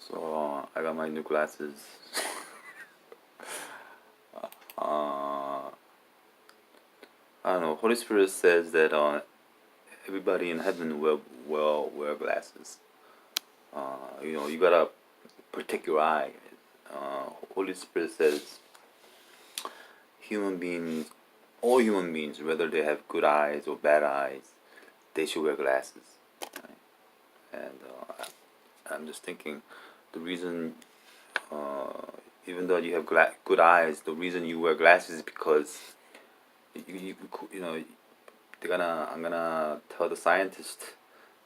So I got my new glasses. uh, I don't know. Holy Spirit says that everybody in heaven will wear glasses. You gotta protect your eye. Holy Spirit says human beings, all human beings, whether they have good eyes or bad eyes, they should wear glasses. Right? And I'm just thinking, the reason, uh, even though you have good eyes, the reason you wear glasses is because you know I'm gonna tell the scientist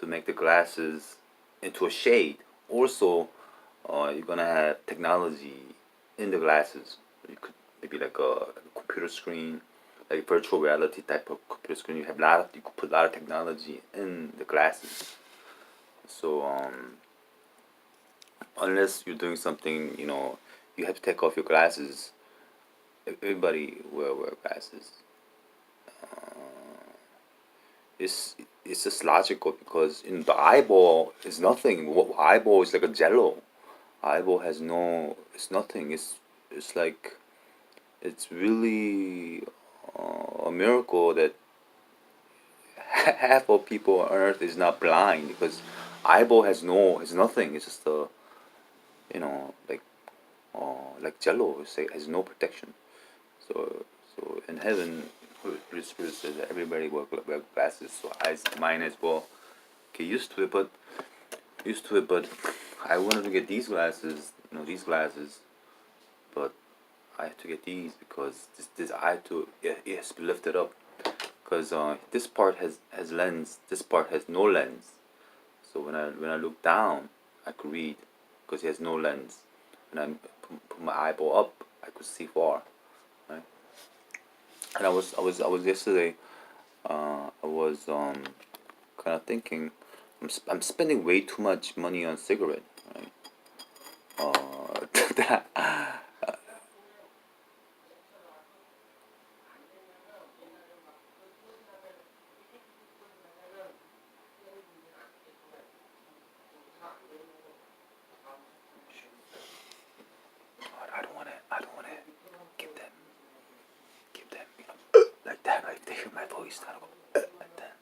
to make the glasses into a shade. Also, you're gonna have technology in the glasses. You could maybe like a computer screen, like virtual reality type of computer screen. You could put a lot of technology in the glasses. So unless you're doing something, you have to take off your glasses. Everybody will wear glasses. It's just logical because the eyeball is nothing. Eyeball is like a jello. Eyeball has no. It's nothing. It's like it's really a miracle that half of people on Earth is not blind because eyeball has nothing. It's just a like jello. It has no protection. So in heaven, Holy Spirit says that everybody wear glasses. So mine as well get used to it. But I wanted to get these glasses, these glasses, but I had to get these because this I had to it has to be lifted up because this part has lens, this part has no lens. So when I look down, I could read because it has no lens. When I put my eyeball up, I could see far. Right? And I was yesterday. I was kind of thinking, I'm spending way too much money on cigarette. Right? I don't wanna. I don't wanna give them, like that. Right? If they hear my voice, I don't go like that.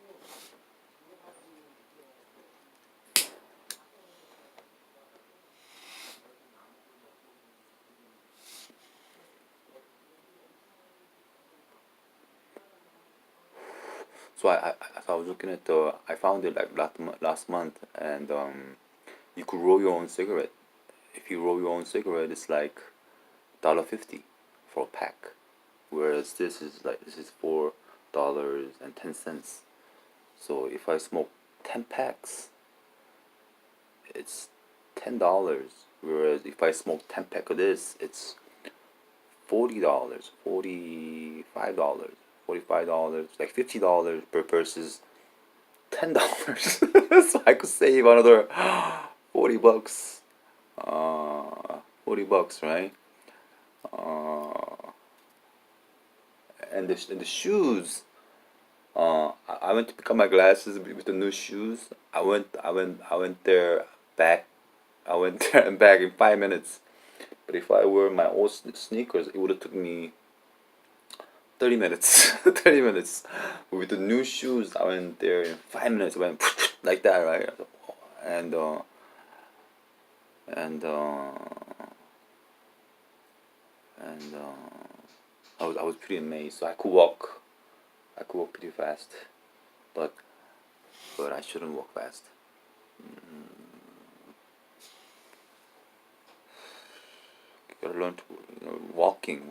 So I was looking at I found it like last month, and you could roll your own cigarette. If you roll your own cigarette, it's like $1.50 for a pack, whereas this is $4.10. So if I smoke 10 packs, it's $10. Whereas if I smoke 10 pack of this, it's $40, $45, like $50 per versus $10. So I could save another $40. 40 bucks, right? Uh, and the shoes. I went to pick up my glasses with the new shoes. I went there back. I went there and back in 5 minutes. But if I were my old sneakers, it would have took me 30 minutes. 30 minutes. With the new shoes, I went there in 5 minutes. I went like that, right? And and and I was pretty amazed. So I could walk. I could walk pretty fast, but I shouldn't walk fast. You gotta learn to, walking.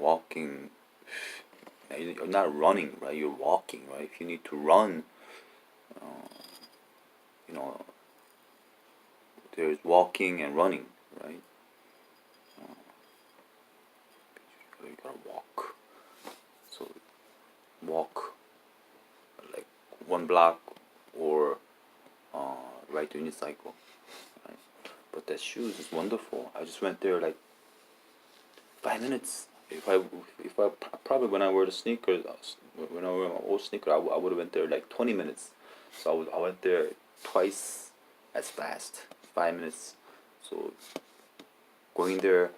You're not running, right? You're walking, right? If you need to run, you know, there's walking and running, right? You gotta walk. So walk like 1 block or ride the unicycle, right? But that shoes is wonderful. I just went there like 5 minutes. If I probably when I wear the sneakers, when I wear my old sneaker, I would have went there like 20 minutes. So I went there twice as fast, 5 minutes. So going there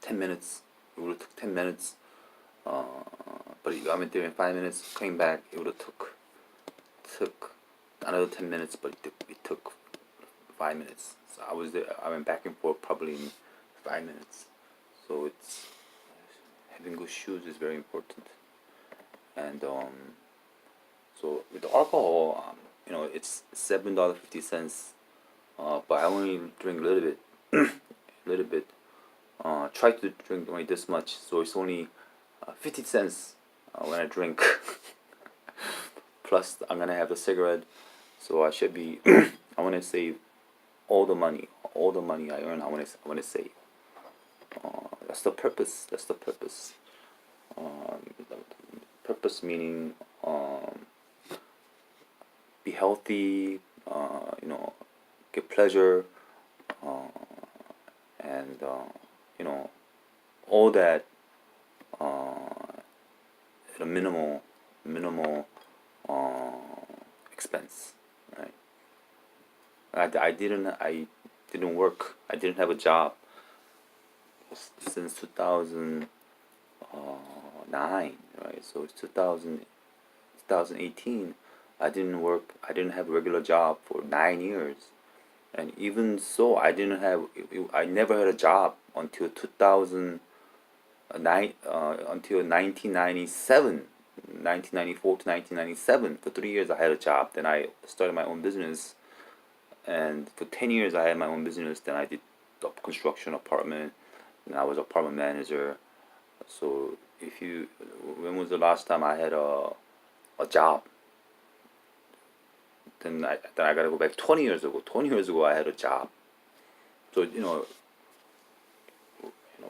10 minutes. It would have took 10 minutes. But I went there in 5 minutes. Came back. It would have took another 10 minutes, but it took 5 minutes. So I was there. I went back and forth probably in 5 minutes. So it's having good shoes is very important. And so with the alcohol, it's $7.50. But I only drink a little bit, a little bit. Try to drink only this much, so it's only 50 cents when I drink. Plus, I'm gonna have a cigarette, so I should be. I want to save all the money I earn. I want to save. That's the purpose. That's the purpose. The purpose meaning be healthy. Get pleasure, and all that at a minimal expense, right? I didn't work. I didn't have a job since 2009, right? So it's 2018. I didn't work. I didn't have a regular job for 9 years, and even so, I didn't have. I never had a job until 2009, until 1997. 1994 to 1997. For 3 years, I had a job. Then I started my own business, and for 10 years, I had my own business. Then I did the construction apartment, and I was apartment manager. So when was the last time I had a job? Then I gotta go back 20 years ago. 20 years ago, I had a job. So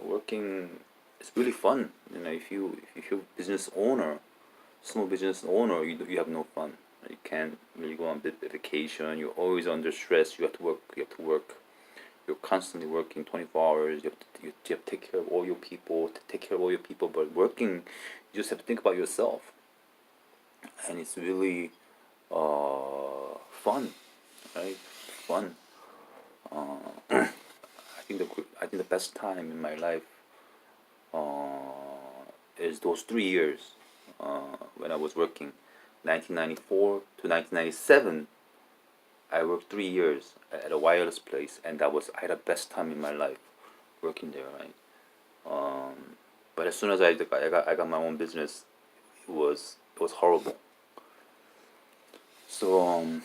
working is really fun. If you're a business owner, small business owner, you have no fun. You can't really go on vacation. You're always under stress. You have to work. You're constantly working 24 hours. You have to take care of all your people. But working, you just have to think about yourself, and it's really fun, right? Fun. I think the best time in my life is those 3 years when I was working, 1994 to 1997. I worked 3 years at a wireless place, and I had the best time in my life working there, right? But as soon as I got my own business, it was horrible. So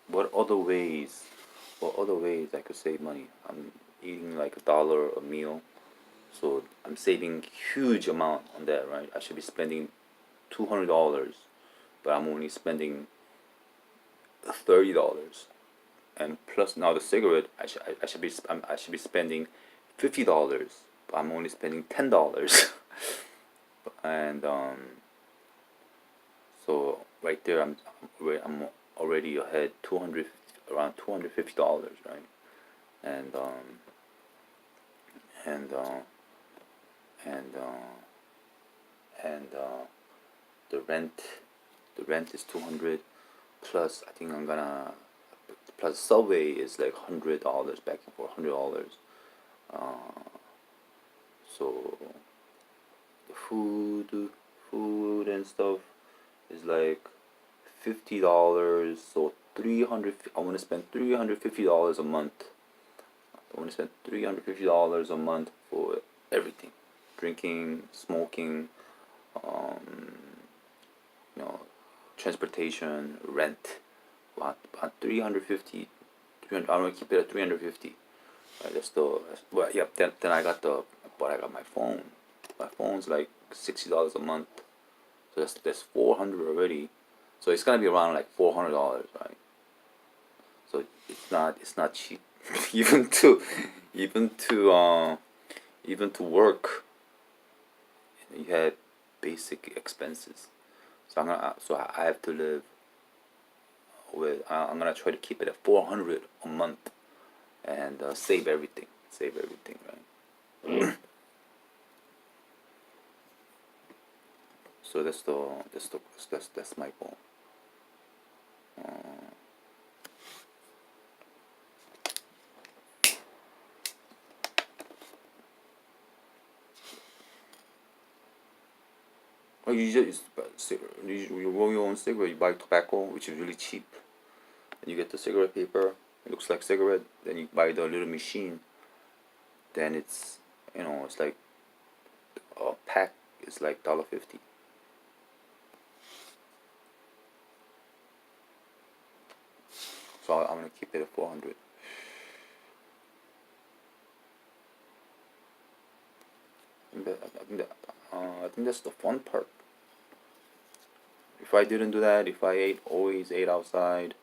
what other ways I could save money? I'm eating like $1 a meal, so I'm saving huge amount on that, right? I should be spending $200, but I'm only spending $30, and plus now the cigarette, I should be spending $50, but I'm only spending $10. And so right there, I'm already ahead around $250, right? And and uh, and the rent is 200, plus I think I'm gonna plus subway is like $100 back and forth, $100. So the food and stuff is like $50. So 300. I want to spend $350 a month. I want to spend $350 a month for everything: drinking, smoking, um, transportation, rent. About 350. 300. I'm gonna keep it at 350. Right, well, yeah. Then I got my phone. My phone's like $60 a month. So that's 400 already. So it's gonna be around like $400, right? So it's not cheap. even to even to work, you have basic expenses. So I have to live with. I'm gonna try to keep it at 400 a month, and save everything. Save everything, right? So that's my goal. Oh, you roll your own cigarette. You buy tobacco, which is really cheap. And you get the cigarette paper. It looks like cigarette. Then you buy the little machine. Then it's, it's like a pack is like $1.50. So I'm gonna keep it at 400. I think that's the fun part. If I didn't do that, if I always ate outside,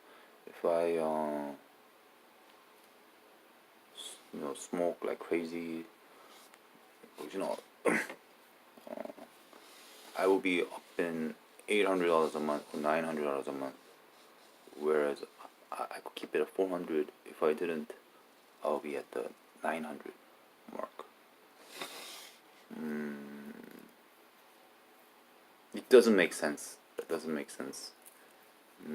if I smoke like crazy, you know, I will be up in $800 a month or $900 a month. Whereas I could keep it at 400. If I didn't, I'll be at the 900 mark. It doesn't make sense. That doesn't make sense. It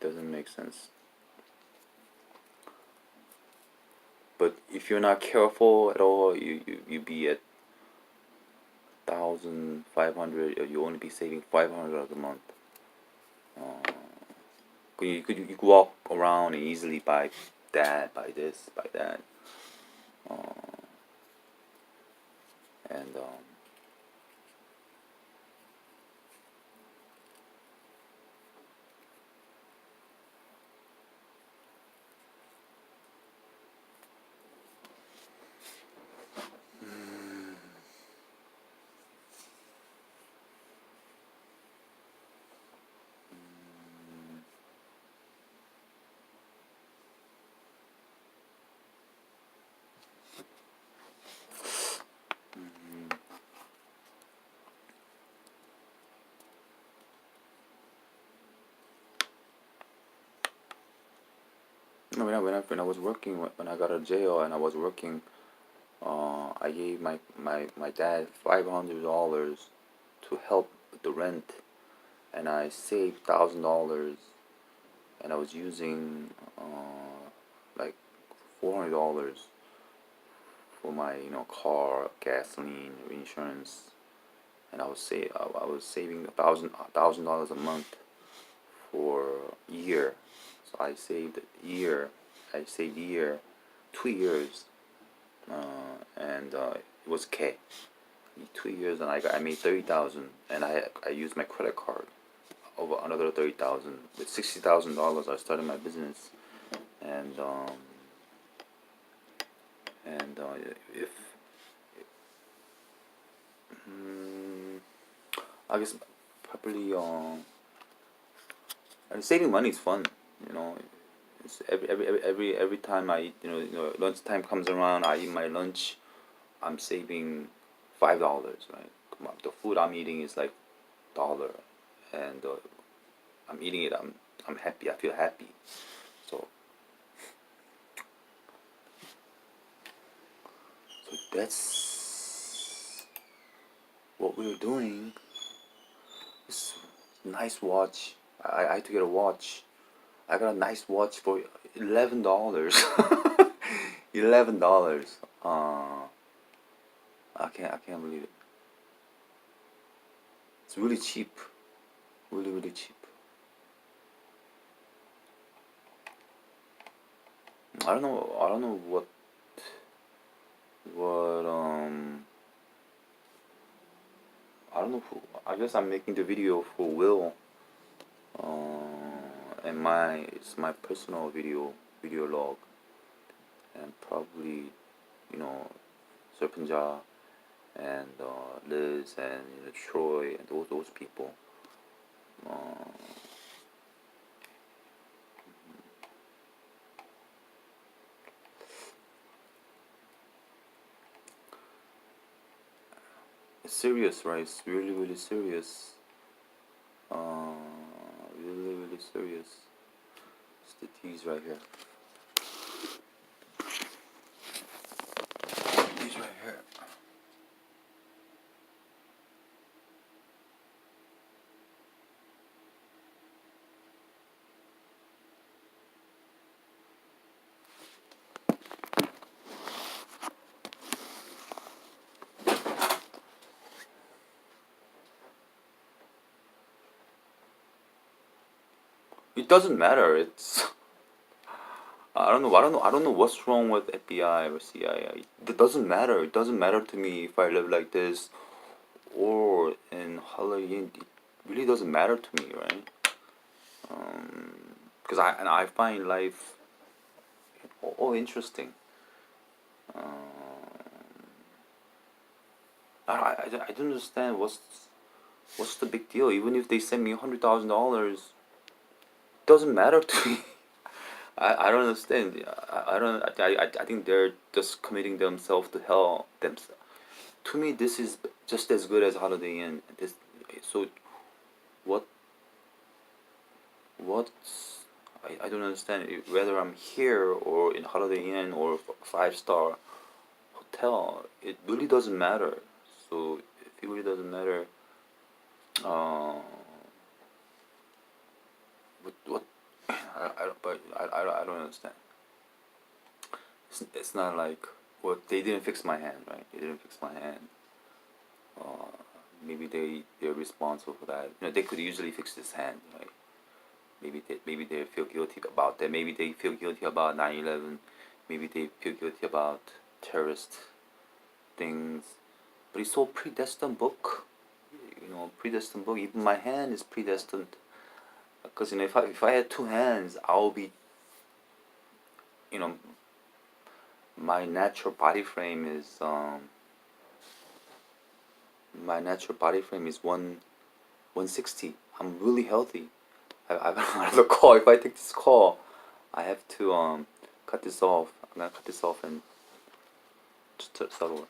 doesn't make sense. But if you're not careful at all, you be at 1,500. Or you only be saving $500 a month. You could walk around and easily buy that, buy this, buy that, and when I was working, when I got out of jail and I was working, I gave my dad $500 to help with the rent, and I saved $1,000, and I was using like $400 for my car, gasoline, insurance, and I was saving $1,000 a month for a year. So I saved a year. I saved a year, 2 years, and it was K. 2 years, and I made 30,000, and I used my credit card over another 30,000. With $60,000, I started my business, and if I guess probably saving money is fun, you know. It's every time I eat, lunchtime comes around, I eat my lunch, I'm saving $5, right? Come on, the food I'm eating is like dollar, and I'm eating it. I'm happy. I feel happy. So that's what we're doing. This nice watch. I had to get a watch. I got a nice watch for $11. $11. I can't believe it. It's really cheap. Really, really cheap. I don't know what I don't know who. I guess I'm making the video for Will. And it's my personal video log, and probably, you know, Serpentja and Liz and Troy and those people. It's serious, right? It's really, really serious. Really, really serious. It's the T's right here. T's right here. It doesn't matter. It's I don't know what's wrong with FBI or CIA. It doesn't matter. It doesn't matter to me if I live like this or in Halloween. It really doesn't matter to me, right? Because I find life all interesting. I don't understand what's the big deal. Even if they send me $100,000, doesn't matter to me. I don't understand. I don't. I think they're just committing themselves to hell. Themselves. To me, this is just as good as Holiday Inn. This. So what? What's I don't understand. Whether I'm here or in Holiday Inn or 5-star hotel, it really doesn't matter. So if it really doesn't matter, uh, what I don't understand. It's not like well they didn't fix my hand, right? They didn't fix my hand. Uh, Maybe they're responsible for that. You know they could easily fix this hand, right? Maybe they feel guilty about that. Maybe they feel guilty about 9/11. Maybe they feel guilty about terrorist things. But it's all predestined book. You know, predestined book. Even my hand is predestined. Because you know, if I had two hands, I'll be, you know, my natural body frame is my natural body frame is 160. I'm really healthy. I'm on the call. If I take this call, I have to cut this off. I'm gonna cut this off and just start over.